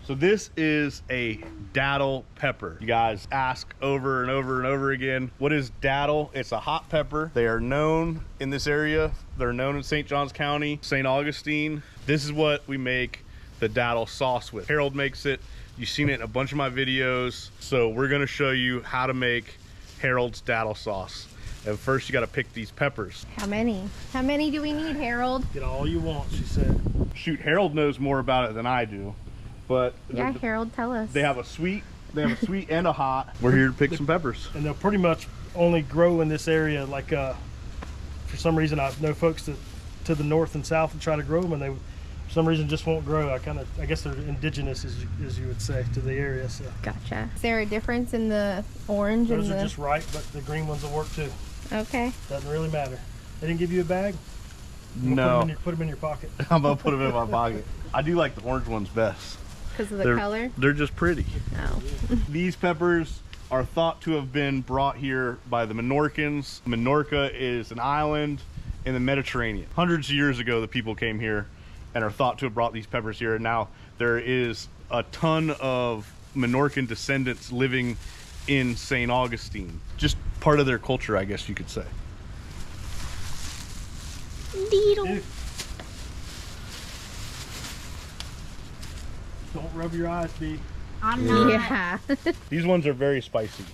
So this is a datil pepper. You guys ask over and over and over again, what is datil? It's a hot pepper. They are known in this area. They're known in St. Johns County, St. Augustine. This is what we make the datil sauce with. Harold makes it. You've seen it in a bunch of my videos. So we're gonna show you how to make Harold's datil sauce. And first you gotta pick these peppers. How many? How many do we need, Harold? Get all you want, she said. Shoot, Harold knows more about it than I do. But Yeah, Harold, tell us. they have a sweet and a hot. We're here to pick some peppers. And they'll pretty much only grow in this area. Like for some reason I know folks that to the north and south and try to grow them, and they for some reason just won't grow. I guess they're indigenous, as you would say, to the area. So Gotcha. Is there a difference in the orange those and are the... just right, but the green ones will work too. Okay. Doesn't really matter. They didn't give you a bag? No. Put them in your pocket. I'm gonna put them in my pocket. I do like the orange ones best. Because of the color? They're just pretty. Oh. These peppers are thought to have been brought here by the Menorcans. Minorca is an island in the Mediterranean. Hundreds of years ago, the people came here and are thought to have brought these peppers here. And now there is a ton of Menorcan descendants living in St. Augustine. Just part of their culture, I guess you could say. Deedle. Don't rub your eyes, B. I'm not. Yeah. These ones are very spicy.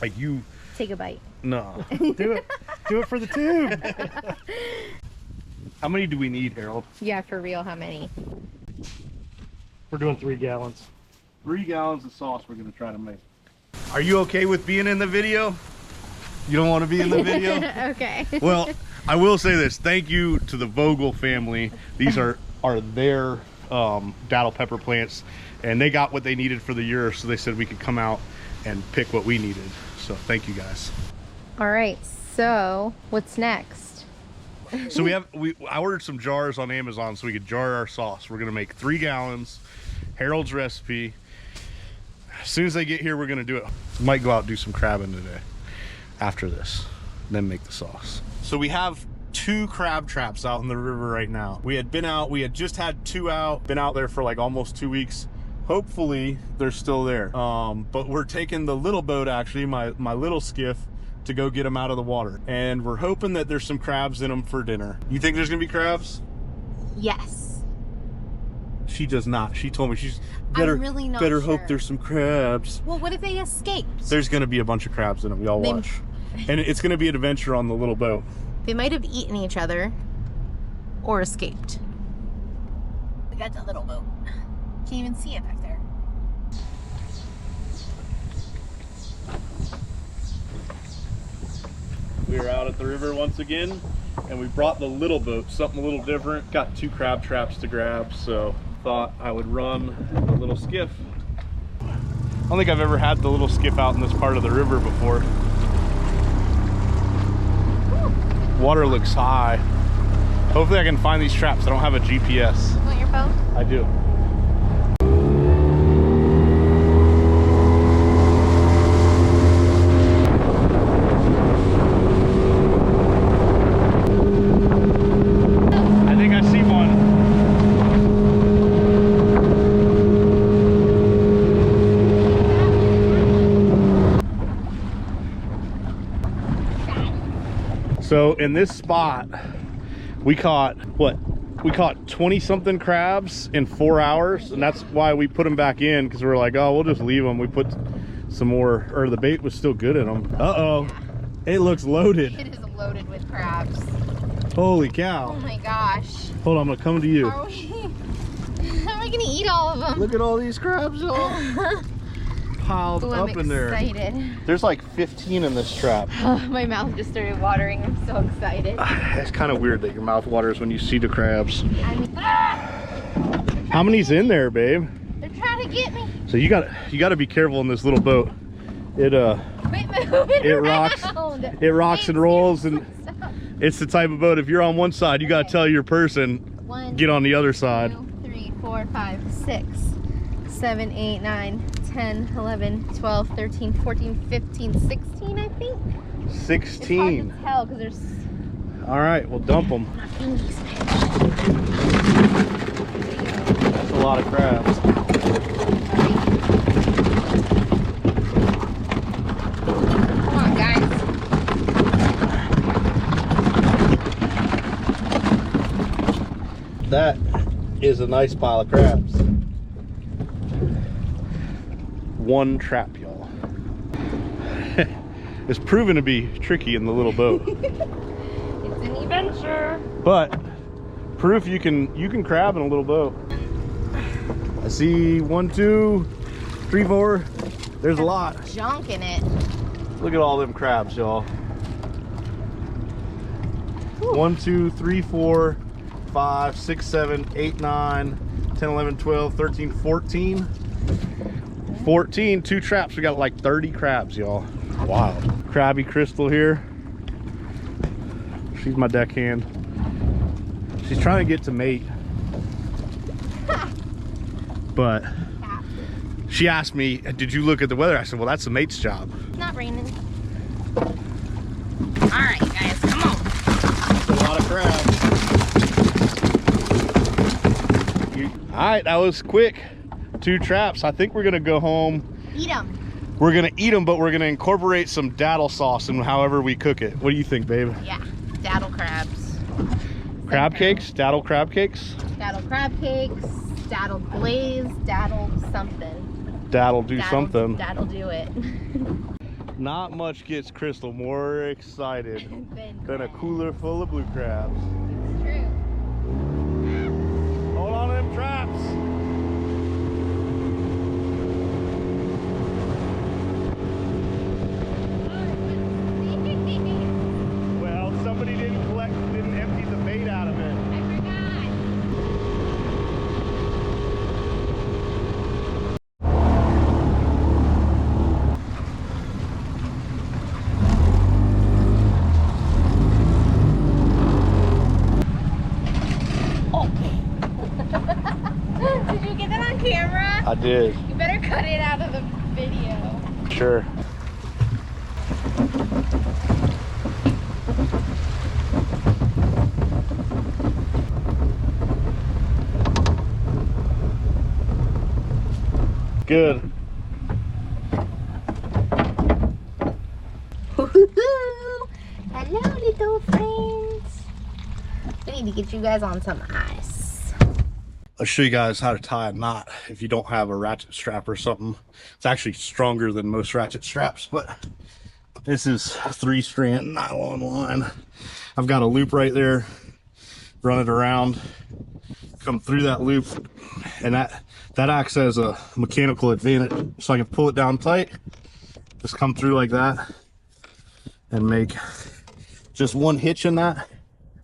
Like you... Take a bite. No. Do it. Do it for the tube. How many do we need, Harold? Yeah, for real, how many? We're doing 3 gallons. 3 gallons of sauce we're gonna try to make. Are you okay with being in the video? You don't want to be in the video? Okay. Well, I will say this. Thank you to the Vogel family. These are their datil pepper plants, and they got what they needed for the year, so they said we could come out and pick what we needed. So thank you guys. All right, so what's next? So I ordered some jars on Amazon so we could jar our sauce. We're gonna make 3 gallons, Harold's recipe. As soon as they get here, we're gonna do it. We might go out and do some crabbing today after this, then make the sauce. So we have 2 crab traps out in the river right now. We had just had 2 out, been out there for like almost 2 weeks. Hopefully they're still there. But we're taking the little boat, actually, my little skiff, to go get them out of the water. And we're hoping that there's some crabs in them for dinner. You think there's gonna be crabs? Yes. She does not. She told me she's better, I'm really not better sure. hope there's some crabs. Well, what if they escaped? There's gonna be a bunch of crabs in them. Y'all watch. And it's gonna be an adventure on the little boat. They might have eaten each other or escaped. We got the little boat. Can't even see it back there. We are out at the river once again, and we brought the little boat, something a little different. Got 2 crab traps to grab, so thought I would run the little skiff. I don't think I've ever had the little skiff out in this part of the river before. Water looks high. Hopefully I can find these traps. I don't have a GPS. You want your phone? I do. I think I see one. So in this spot, we caught what? We caught 20 something crabs in 4 hours, and that's why we put them back in, because we were like, oh, we'll just leave them. We put some more, or the bait was still good in them. Uh-oh, it looks loaded. It is loaded with crabs. Holy cow. Oh my gosh. Hold on, I'm gonna come to you. How are we gonna eat all of them? Look at all these crabs all piled Ooh, up in there. I'm excited. There's like 15 in this trap. My mouth just started watering. I'm so excited. It's kind of weird that your mouth waters when you see the crabs. I mean, How many's in there, babe? they're trying to get me. So you gotta be careful in this little boat. It rocks and rolls, and it's the type of boat, if you're on one side, you gotta tell your person, get on the other side. 2, 3, 4, 5, 6, 7, 8, 9, 10, 11, 12, 13, 14, 15, 16, I think. 16. It's hard to tell because there's... All right, we'll dump them. That's a lot of crabs. That is a nice pile of crabs. One trap, y'all. It's proven to be tricky in the little boat. It's an adventure. But proof you can crab in a little boat. I see 1, 2, 3, 4. There's a lot. Junk in it. Look at all them crabs, y'all. 1, 2, 3, 4, 5, 6, 7, 8, 9, 10, 11, 12, 13, 14. 14, 2 traps. We got like 30 crabs, y'all. Wow. Crabby Crystal here. She's my deckhand. She's trying to get to mate. But she asked me, did you look at the weather? I said, well, that's the mate's job. It's not raining. All right, guys, come on. That's a lot of crabs. All right, that was quick. 2 traps. I think we're gonna go home. Eat them. We're gonna eat them, but we're gonna incorporate some datil sauce in however we cook it. What do you think, babe? Yeah, datil crabs. Crab cakes? Datil crab cakes? Datil crab cakes, datil glaze, datil something. Datil do something. Datil do it. Not much gets Crystal more excited than a cooler full of blue crabs. It's true. Hold on to them traps. Well, somebody didn't empty the bait out of it. I Did you get that on camera? I did. You better cut it out of the video. Sure. Good. Hello, little friends. We need to get you guys on some ice. I'll show you guys how to tie a knot if you don't have a ratchet strap or something. It's actually stronger than most ratchet straps, but this is 3-strand nylon line. I've got a loop right there. Run it around, come through that loop, and that acts as a mechanical advantage. So I can pull it down tight, just come through like that, and make just one hitch in that,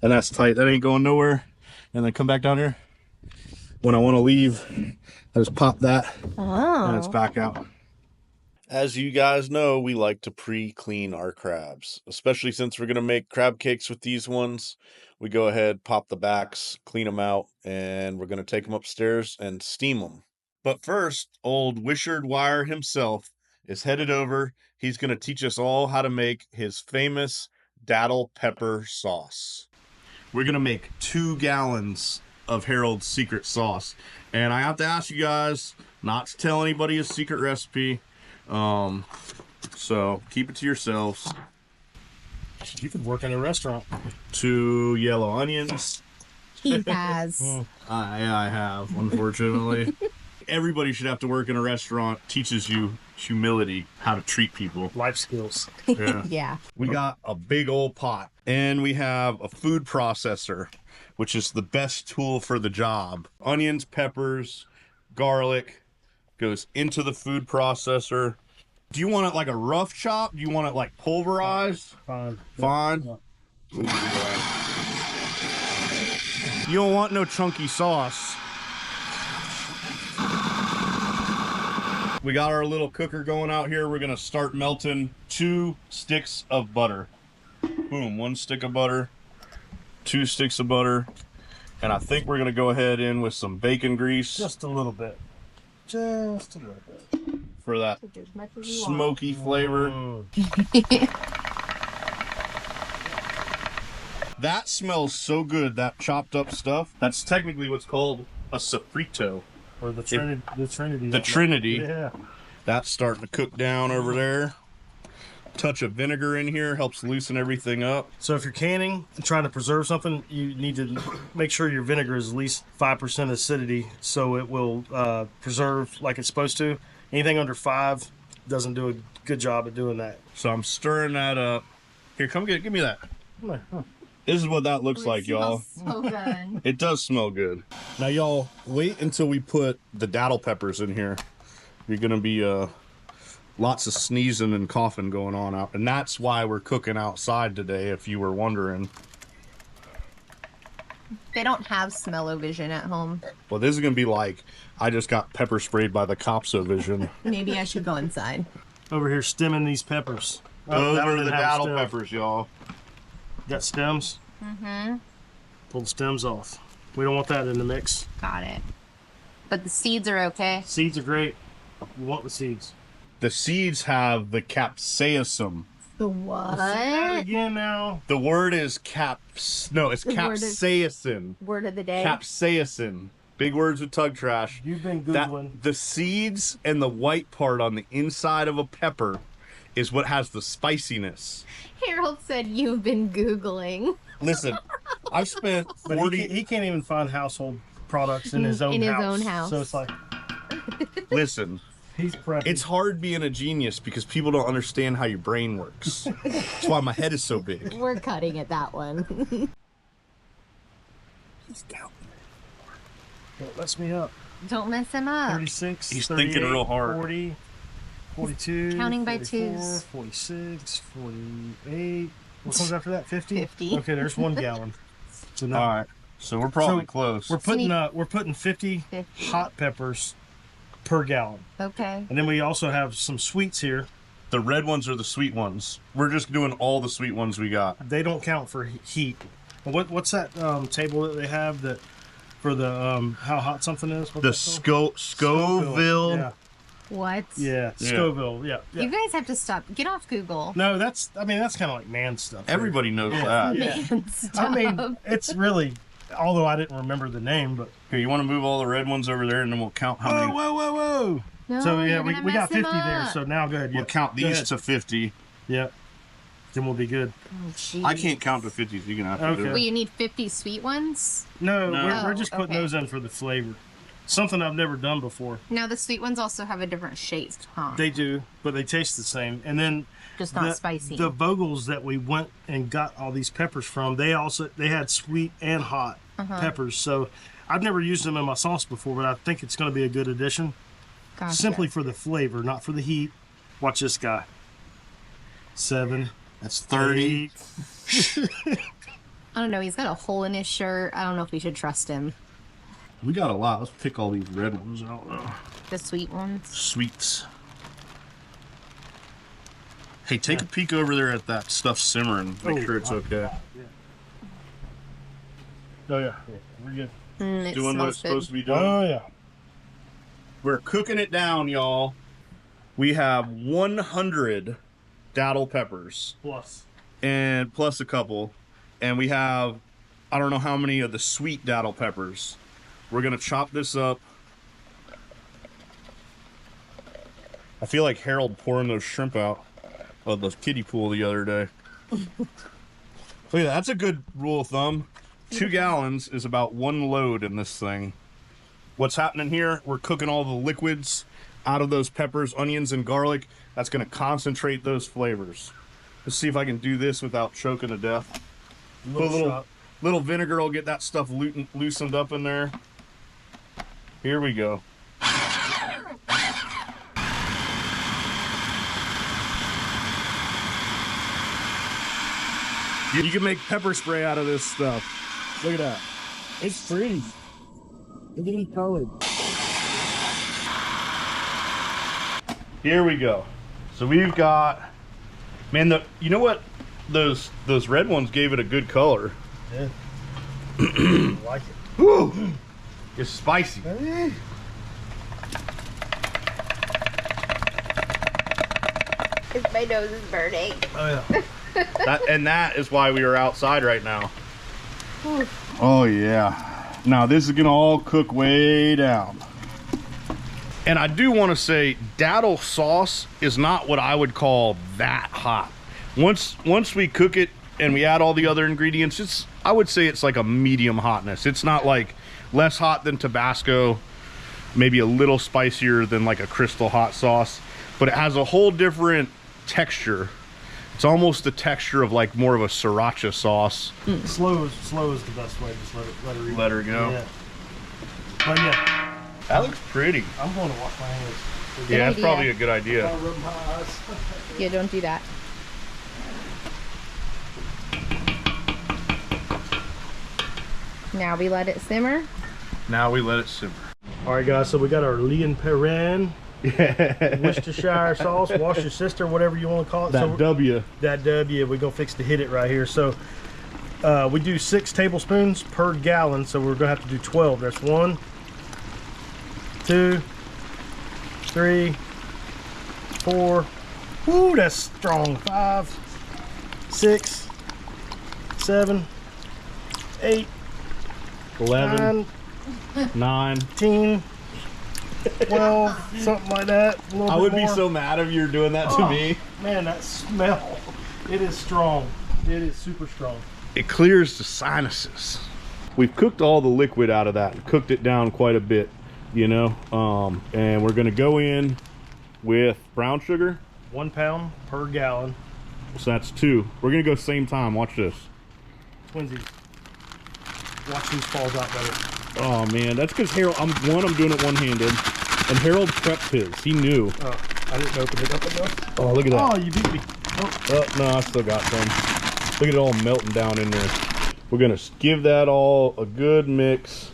and that's tight. That ain't going nowhere. And then come back down here. When I want to leave, I just pop that, and it's back out. As you guys know, we like to pre-clean our crabs, especially since we're going to make crab cakes with these ones. We go ahead, pop the backs, clean them out, and we're going to take them upstairs and steam them. But first, old Wishard Wire himself is headed over. He's going to teach us all how to make his famous Datil Pepper Sauce. We're going to make 2 gallons of Harold's secret sauce. And I have to ask you guys not to tell anybody his secret recipe. So keep it to yourselves. You could work in a restaurant. 2 yellow onions. He has. I have, unfortunately. Everybody should have to work in a restaurant. Teaches you humility, how to treat people. Life skills. Yeah. Yeah. We got a big old pot, and we have a food processor, which is the best tool for the job. Onions, peppers, garlic goes into the food processor. Do you want it like a rough chop? Do you want it like pulverized? Fine. Fine. Yeah. You don't want no chunky sauce. We got our little cooker going out here. We're gonna start melting 2 sticks of butter. Boom, 1 stick of butter, 2 sticks of butter. And I think we're gonna go ahead in with some bacon grease. Just a little bit. Just a little bit. For that smoky flavor. That smells so good, that chopped up stuff. That's technically what's called a sofrito. Or the Trinity. The Trinity. Yeah. That's starting to cook down over there. touch of vinegar in here helps loosen everything up. So if you're canning and trying to preserve something, you need to make sure your vinegar is at least 5% acidity, so it will preserve like it's supposed to. Anything under 5 doesn't do a good job at doing that. So I'm stirring that up. Here, come give me that. This is what that looks like, y'all. So good. It does smell good. Now, y'all, wait until we put the datil peppers in here. You're gonna be lots of sneezing and coughing going on out, and that's why we're cooking outside today, if you were wondering. They don't have smell-o-vision at home. Well, this is gonna be like I just got pepper sprayed by the cops-o-vision. Maybe I should go inside. Over here stemming these peppers. Those that are one the didn't have a datil stem. peppers, y'all. Got stems? Mm-hmm. Pull the stems off. We don't want that in the mix. Got it. But the seeds are okay. Seeds are great. We want the seeds. The seeds have the capsaicin. The what? Again now. The word is capsaicin. Word of the day. Capsaicin. Big words with tug trash. You've been Googling. The seeds and the white part on the inside of a pepper is what has the spiciness. Harold said you've been Googling. Listen, I've spent But 40... he can't even find household products in his own house. So it's like, Listen, he's prepping. it's hard being a genius because people don't understand how your brain works. That's why my head is so big. We're cutting at that one. He's down. Don't mess me up. Don't mess him up. 36, He's 38, thinking real hard. 40, 42, Counting by 44, twos. 46, 48. What comes after that? 50? 50. Okay, there's 1 gallon. So now All right, so we're probably So, close. we're putting 50 hot peppers per gallon. Okay. And then we also have some sweets here. The red ones are the sweet ones. We're just doing all the sweet ones we got. They don't count for heat. What's that table that they have that for the how hot something is? What's The that called? Scoville. Yeah. What? Yeah, Scoville. Yeah. You guys have to stop. Get off Google. No, that's kind of like man stuff. right? Everybody knows that. Yeah. Man, stop. I mean, it's really, although I didn't remember the name, but. Here, you want to move all the red ones over there, and then we'll count how many. Whoa. No, So yeah, you're we gonna got mess him 50 there. up. So now go ahead. We'll count Go these ahead. to 50. Yep. Then we'll be good. Oh, jeez. I can't count to 50, so you're gonna have to do Okay. it. Well, you need 50 sweet ones. No, No. we're just putting okay. those in for the flavor. Something I've never done before. Now the sweet ones also have a different shape, huh? They do, but they taste the same. And then Just not spicy. The Vogels that we went and got all these peppers from, they had sweet and hot peppers. So I've never used them in my sauce before, but I think it's going to be a good addition. Gotcha. Simply for the flavor, not for the heat. Watch this guy. 7. That's 30. 8. I don't know. He's got a hole in his shirt. I don't know if we should trust him. We got a lot. Let's pick all these red ones out. The sweet ones. Sweets. Hey, take a peek over there at that stuff simmering. Make sure it's okay. Oh yeah, we're good. It Doing what it's smells good. supposed to be doing. Oh yeah. We're cooking it down, y'all. We have 100 datil peppers Plus. and plus a couple, and we have I don't know how many of the sweet datil peppers. We're gonna chop this up. I feel like Harold pouring those shrimp out of the kiddie pool the other day. Look at that. That's a good rule of thumb. 2 gallons is about 1 load in this thing. What's happening here, we're cooking all the liquids out of those peppers, onions, and garlic. That's going to concentrate those flavors. Let's see if I can do this without choking to death. Put a little vinegar will get that stuff loosened up in there. Here we go. You can make pepper spray out of this stuff. Look at that. It's pretty. Look at it colored. Here we go. So we've got, man, you know what? Those red ones gave it a good color. Yeah. I like it. Woo! It's spicy. My nose is burning. Oh yeah. That is why we are outside right now. Oh yeah. Now this is gonna all cook way down. And I do want to say datil sauce is not what I would call that hot. Once we cook it and we add all the other ingredients, I would say it's like a medium hotness. It's not like less hot than Tabasco, maybe a little spicier than like a Crystal hot sauce, but it has a whole different texture. It's almost the texture of like more of a sriracha sauce. Slow is the best way. Just let her eat. Let her go. Yeah. But yeah. That looks pretty. I'm going to wash my hands. Yeah, that's idea. probably a good idea. I'll rub my eyes. Yeah, don't do that. Now we let it simmer. Now we let it simmer. All right, guys. So we got our Leon Perrin Worcestershire sauce. Wash your sister, whatever you want to call it. That W. That W. We're gonna fix to hit it right here. So we do 6 tablespoons per gallon. So we're gonna have to do 12. That's 1, 2, 3, 4. Ooh, that's strong. 5, 6, 7, 8, 11, 9. 10, 12, something like that. A little I bit would be more. so mad if you were doing that to me. Man, that smell. It is strong. It is super strong. It clears the sinuses. We've cooked all the liquid out of that and cooked it down quite a bit, you know. And we're gonna go in with brown sugar. 1 pound per gallon. So that's 2. We're gonna go same time. Watch this. Twinsies. Watch these falls out better. Oh man, that's because Harold. I'm doing it one-handed, and Harold prepped his. He knew. Oh, I didn't open it up enough. Oh, look at that. Oh, you beat me. Oh no, I still got some. Look at it all melting down in there. We're gonna give that all a good mix.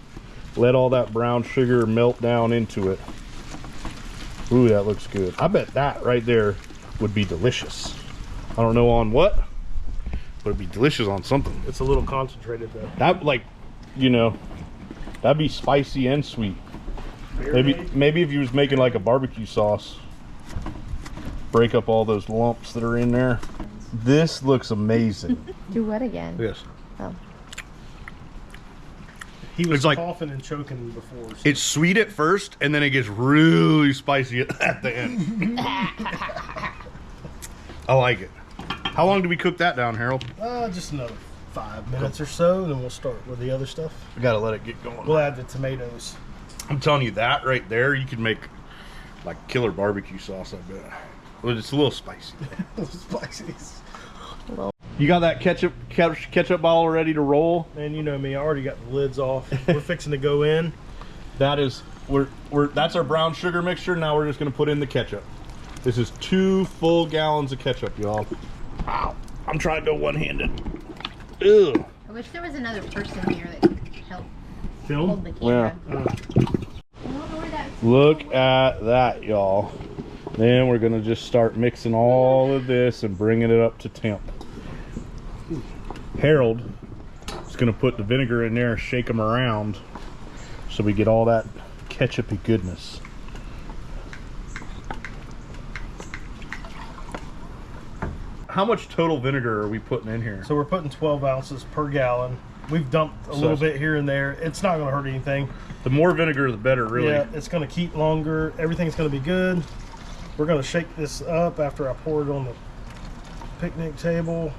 Let all that brown sugar melt down into it. Ooh, that looks good. I bet that right there would be delicious. I don't know on what, but it'd be delicious on something. It's a little concentrated though. That, like, you know, that'd be spicy and sweet. Maybe if you was making like a barbecue sauce, break up all those lumps that are in there. This looks amazing. Do what again? Yes. Oh. He was It's like- coughing and choking before. So. It's sweet at first, and then it gets really spicy at the end. I like it. How long do we cook that down, Harold? Just another 5 minutes or so, and then we'll start with the other stuff. We gotta let it get going. We'll add the tomatoes. I'm telling you, that right there, you could make like killer barbecue sauce, I bet. But it's a little spicy. Spices. You got that ketchup bottle ready to roll? Man, you know me. I already got the lids off. We're fixing to go in. That is, that's our brown sugar mixture. Now we're just gonna put in the ketchup. This is 2 full gallons of ketchup, y'all. Wow, I'm trying to go one-handed. Ew. I wish there was another person here that could help hold the camera. Look at that, y'all. Then we're gonna just start mixing all of this and bringing it up to temp. Harold is gonna put the vinegar in there and shake them around so we get all that ketchupy goodness. How much total vinegar are we putting in here? So we're putting 12 ounces per gallon. We've dumped a little bit here and there. It's not going to hurt anything. The more vinegar, the better, really. Yeah, it's going to keep longer. Everything's going to be good. We're going to shake this up after I pour it on the picnic table.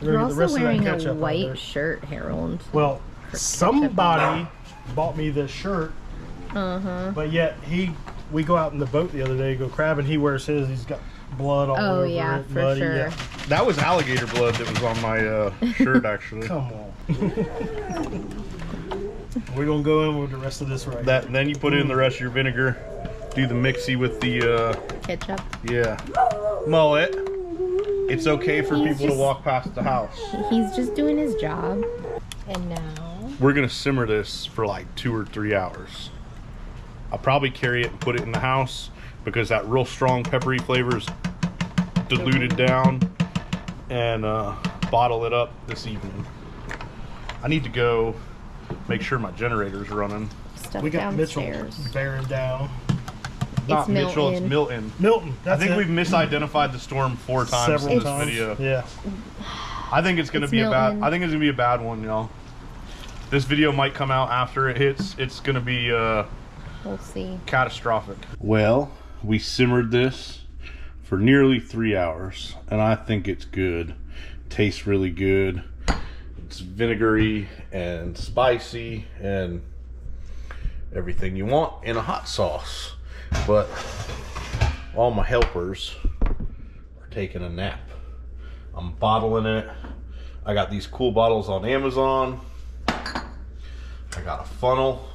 You're Get the also rest of that wearing ketchup a on white there. shirt, Harold. Well, somebody bought me this shirt, but yet we go out in the boat the other day to go crabbing. He wears his. He's got blood all over yeah, it. for muddy. sure. Yeah. That was alligator blood that was on my shirt, actually. Come on. We're gonna go in with the rest of this right That then you put in the rest of your vinegar, do the mixy with the Ketchup. yeah. Mullet. It's okay for He's people to just- walk past the house. He's just doing his job. And now, We're gonna simmer this for like 2 or 3 hours. I'll probably carry it and put it in the house because that real strong peppery flavor is diluted down, and bottle it up this evening. I need to go make sure my generator's running. stuff We got downstairs. Mitchell bearing down. Not Mitchell, Milton. it's Milton. Milton. I That's think it. we've misidentified the storm 4 times Several in this times. video. Yeah. I think it's gonna It's be a bad. Milton. I think it's gonna be a bad one, y'all. This video might come out after it hits. It's gonna be We'll see. Catastrophic. Well, we simmered this for nearly 3 hours, and I think it's good. Tastes really good. It's vinegary and spicy and everything you want in a hot sauce. But all my helpers are taking a nap. I'm bottling it. I got these cool bottles on Amazon. I got a funnel.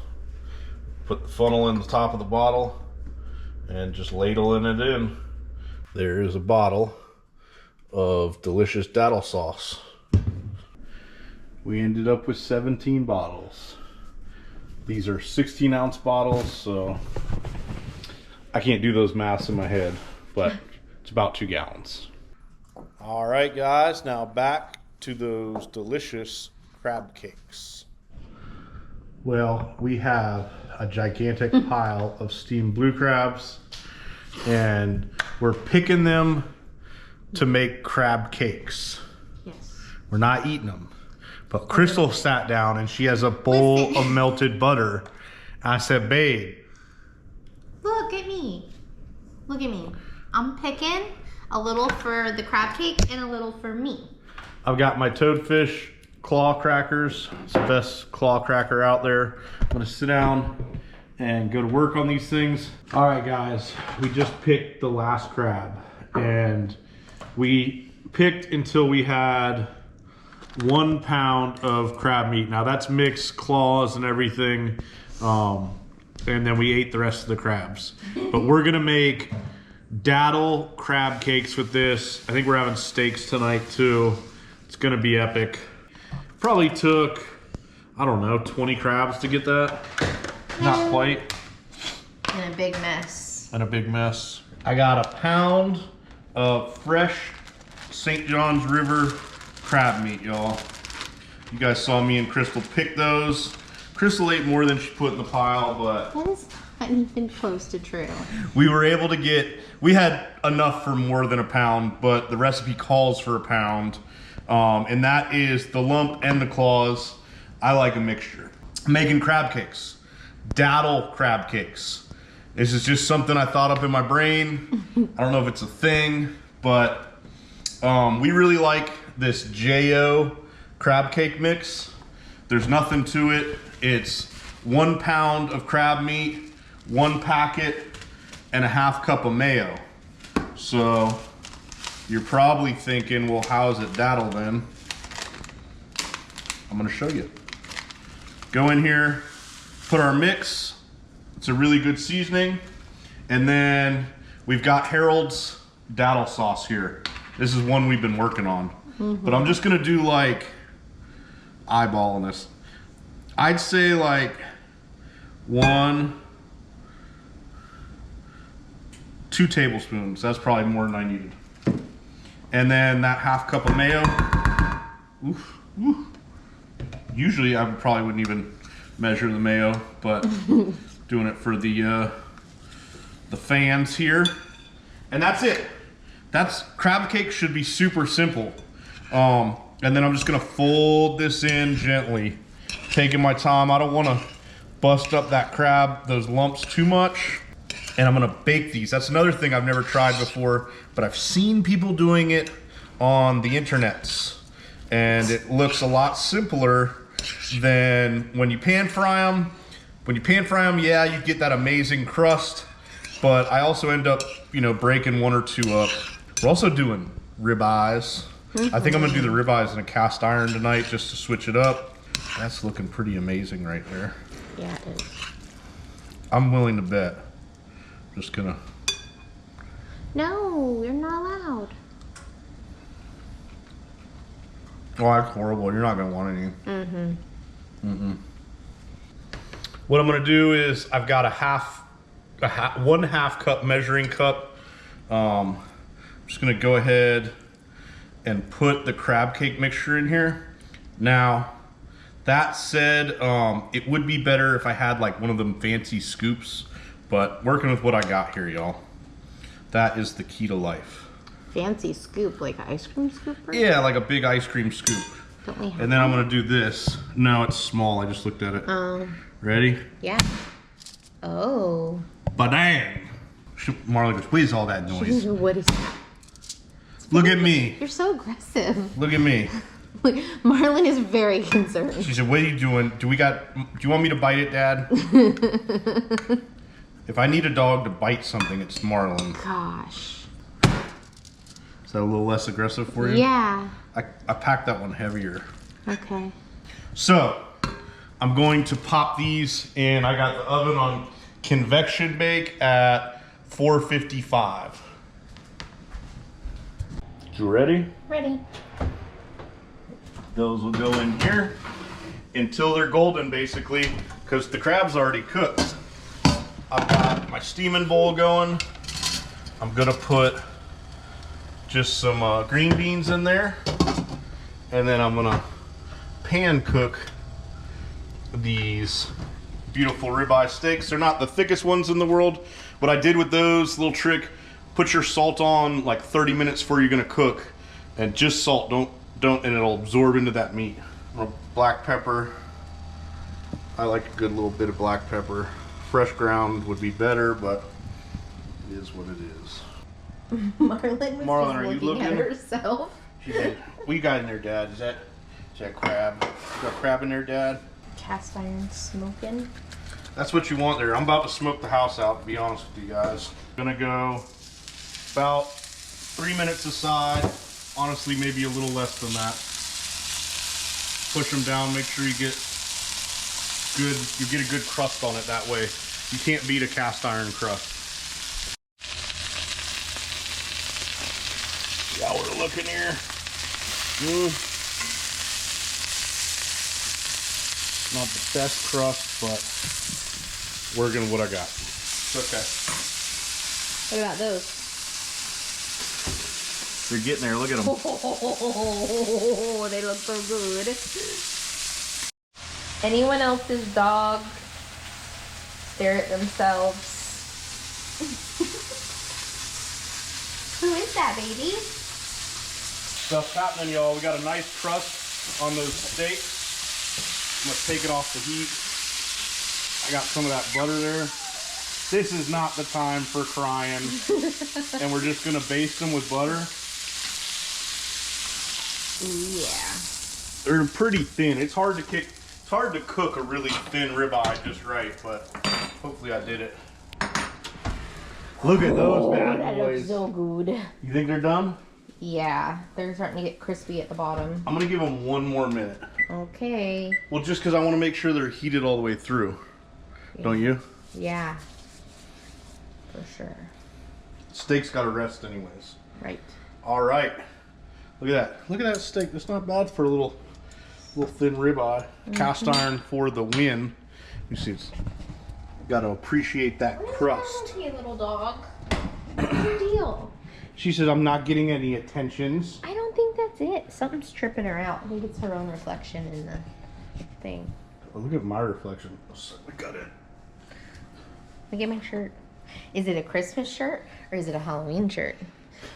Put the funnel in the top of the bottle and just ladling it in. There is a bottle of delicious datil sauce. We ended up with 17 bottles. These are 16-ounce bottles, so I can't do those maths in my head, but it's about 2 gallons. All right, guys, now back to those delicious crab cakes. Well, we have a gigantic pile of steamed blue crabs, and we're picking them to make crab cakes. Yes. We're not eating them. But Crystal sat down and she has a bowl of melted butter. I said, babe. Look at me. Look at me. I'm picking a little for the crab cake and a little for me. I've got my toadfish claw crackers. It's the best claw cracker out there. I'm gonna sit down and go to work on these things. All right, guys, we just picked the last crab, and we picked until we had 1 pound of crab meat. Now that's mixed claws and everything, and then we ate the rest of the crabs. But we're gonna make datil crab cakes with this. I think we're having steaks tonight too. It's gonna be epic. Probably took, I don't know, 20 crabs to get that. Not quite. And a big mess. And a big mess. I got a pound of fresh St. John's River crab meat, y'all. You guys saw me and Crystal pick those. Crystal ate more than she put in the pile, but That is not even close to true. we were able to get, we had enough for more than a pound, but the recipe calls for a pound. And that is the lump and the claws. I like a mixture. I'm making crab cakes, datil crab cakes. This is just something I thought up in my brain. I don't know if it's a thing, but we really like this J.O. crab cake mix. There's nothing to it. It's 1 pound of crab meat, 1 packet, and a ½ cup of mayo. So you're probably thinking, well, how is it datil then? I'm gonna show you. Go in here, put our mix. It's a really good seasoning. And then we've got Harold's datil sauce here. This is one we've been working on. But I'm just gonna do like eyeballing this. I'd say like 2 tablespoons. That's probably more than I needed. And then that ½ cup of mayo. Oof, oof. Usually I probably wouldn't even measure the mayo, but doing it for the fans here. And that's it. That's crab cake should be super simple. And then I'm just gonna fold this in gently, taking my time. I don't wanna bust up that crab, those lumps too much. And I'm gonna bake these. That's another thing I've never tried before, but I've seen people doing it on the internets. And it looks a lot simpler than when you pan fry them. When you pan fry them, yeah, you get that amazing crust, but I also end up, you know, breaking 1 or 2 up. We're also doing ribeyes. I think I'm gonna do the ribeyes in a cast iron tonight just to switch it up. That's looking pretty amazing right there. Yeah, it is. I'm willing to bet. Just gonna. No, you're not allowed. Oh, that's horrible. You're not gonna want any. What I'm gonna do is I've got a 1/2 cup measuring cup. I'm just gonna go ahead and put the crab cake mixture in here. Now, that said, it would be better if I had like one of them fancy scoops, but working with what I got here, y'all, that is the key to life. Fancy scoop, like an ice cream scooper? Yeah, like a big ice cream scoop. Don't we have And then I'm gonna do this. No, it's small. I just looked at it. Ready? Yeah. Oh. Badang! Marlon goes, what is all that noise? What is that? Look at me. You're so aggressive. Look at me. Look, Marlon is very concerned. She said, what are you doing? Do you want me to bite it, Dad? If I need a dog to bite something, it's Marlon. Gosh. Is that a little less aggressive for you? Yeah. I packed that one heavier. Okay. So, I'm going to pop these in. I got the oven on convection bake at 455. You ready? Ready. Those will go in here until they're golden, basically, because the crab's already cooked. I've got my steaming bowl going. I'm gonna put just some green beans in there, and then I'm gonna pan cook these beautiful ribeye steaks. They're not the thickest ones in the world. What I did with those, little trick, put your salt on like 30 minutes before you're gonna cook, and just salt, don't, and it'll absorb into that meat. Black pepper. I like a good little bit of black pepper. Fresh ground would be better, but it is what it is. Marlon was Marlon, just are you looking at looking? herself. She said, what you got in there, Dad? Is that crab? You got crab in there, Dad? Cast iron smoking. That's what you want there. I'm about to smoke the house out, to be honest with you guys. Gonna go about 3 minutes aside. Honestly, maybe a little less than that. Push them down, make sure you get a good crust on it that way. You can't beat a cast iron crust. Yeah, we're looking here. Not the best crust, but working what I got. It's okay. What about those? They're getting there. Look at them. Oh, they look so good. Anyone else's dog stare at themselves? Who is that, baby? Stuff's happening, y'all. We got a nice crust on those steaks. I'm gonna take it off the heat. I got some of that butter there. This is not the time for crying. And we're just gonna baste them with butter. Yeah. They're pretty thin. It's hard to cook a really thin ribeye just right, but hopefully I did it. Look at those bad That boys. looks so good. You think they're done? Yeah, they're starting to get crispy at the bottom. I'm gonna give them 1 more minute. Okay. Well, just because I want to make sure they're heated all the way through. Yeah. Don't you? Yeah. For sure. Steak's got to rest anyways. Right. All right. Look at that. Look at that steak. That's not bad for a little thin ribeye. Cast iron for the win. You see, it's got to appreciate that crust. Hey, little dog. What's your deal? She says, I'm not getting any attentions. I don't think that's it. Something's tripping her out. I think it's her own reflection in the thing. Oh, look at my reflection. I got it. Look at my shirt. Is it a Christmas shirt or is it a Halloween shirt?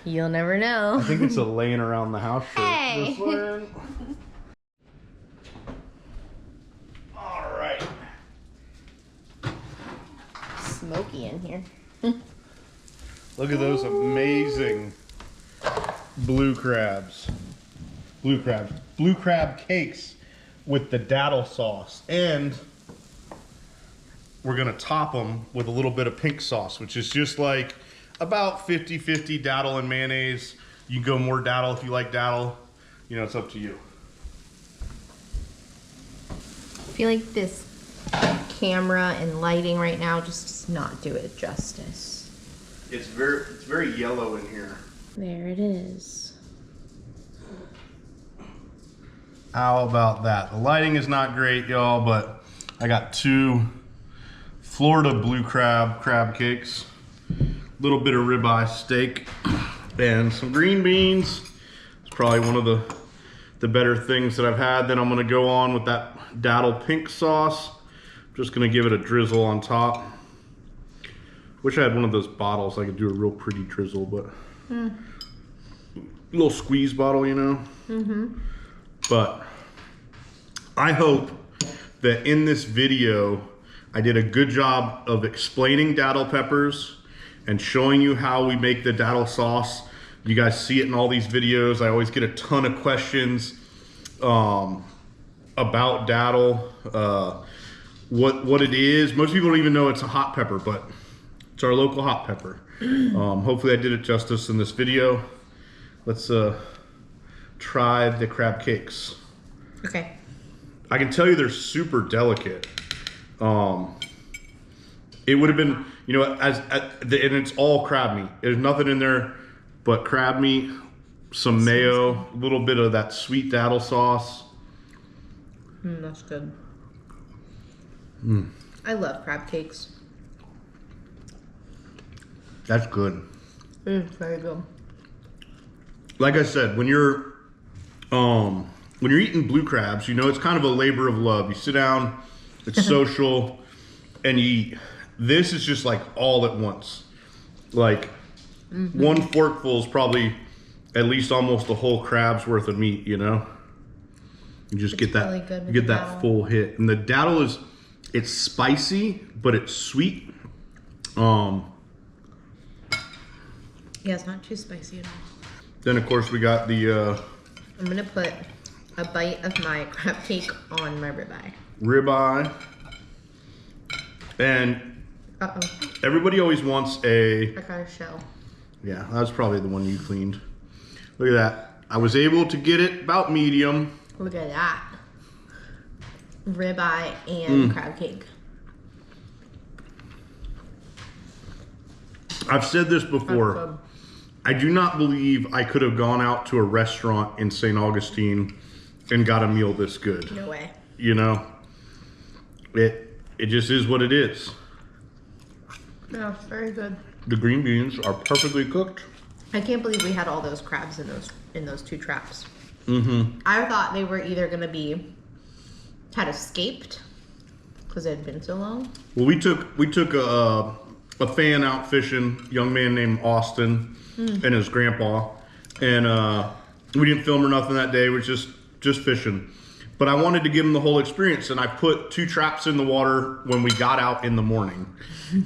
You'll never know. I think it's a laying around the house shirt. Hey. This one. All right. Smoky in here. Look at those amazing blue crabs. Blue crab cakes with the datil sauce. And we're gonna top them with a little bit of pink sauce, which is just like about 50-50 datil and mayonnaise. You can go more datil if you like datil. You know, it's up to you. I feel like this camera and lighting right now just does not do it justice. It's very yellow in here. There it is. How about that? The lighting is not great, y'all, but I got 2 Florida blue crab cakes, a little bit of ribeye steak, and some green beans. It's probably one of the better things that I've had. Then I'm gonna go on with that datil pink sauce. I'm just gonna give it a drizzle on top. Wish I had one of those bottles I could do a real pretty drizzle, but little squeeze bottle, you know? Mm-hmm. But I hope that in this video, I did a good job of explaining datil peppers and showing you how we make the datil sauce. You guys see it in all these videos. I always get a ton of questions about datil, what it is. Most people don't even know it's a hot pepper, but it's our local hot pepper. Hopefully I did it justice in this video. Let's try the crab cakes. Okay. I can tell you they're super delicate. It would have been, you know, and it's all crab meat. There's nothing in there but crab meat, some mayo, a little bit of that sweet datil sauce. That's good. I love crab cakes. That's good. It's very good. Like I said, when you're eating blue crabs, you know, it's kind of a labor of love. You sit down, it's social, and you eat. This is just like all at once. Like one forkful is probably at least almost a whole crab's worth of meat, you know? You just get that, really good you get with that datil. full hit. And the datil it's spicy, but it's sweet. Yeah, it's not too spicy at all. Then of course we got the I'm gonna put a bite of my crab cake on my ribeye. ribeye. And everybody always wants I got a shell. yeah, that's probably the one you cleaned. Look at that. I was able to get it about medium. Look at that. Ribeye and crab cake. I've said this before. I do not believe I could have gone out to a restaurant in St. Augustine and got a meal this good. No way. You know, it just is what it is. No, it's very good. The green beans are perfectly cooked. I can't believe we had all those crabs in those two traps. Mm-hmm. I thought they were either gonna had escaped because it had been so long. Well, we took a fan out fishing, young man named Austin and his grandpa, and we didn't film or nothing that day. We were just fishing. But I wanted to give him the whole experience, and I put 2 traps in the water when we got out in the morning.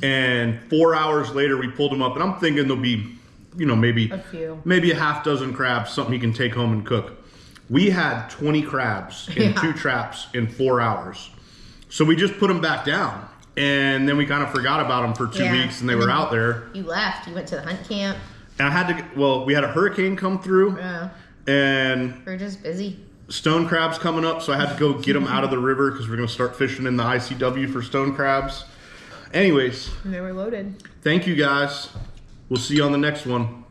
And 4 hours later, we pulled them up, and I'm thinking there'll be, you know, maybe A few. maybe a half dozen crabs, something he can take home and cook. We had 20 crabs in 2 traps in 4 hours. So we just put them back down, and then we kind of forgot about them for 2 weeks, and they were out there. You left. You went to the hunt camp. And I had to, well, we had a hurricane come through, Yeah. and We're just busy. stone crabs coming up, so I had to go get them out of the river because we're going to start fishing in the ICW for stone crabs. Anyways, And they were loaded. thank you guys. We'll see you on the next one.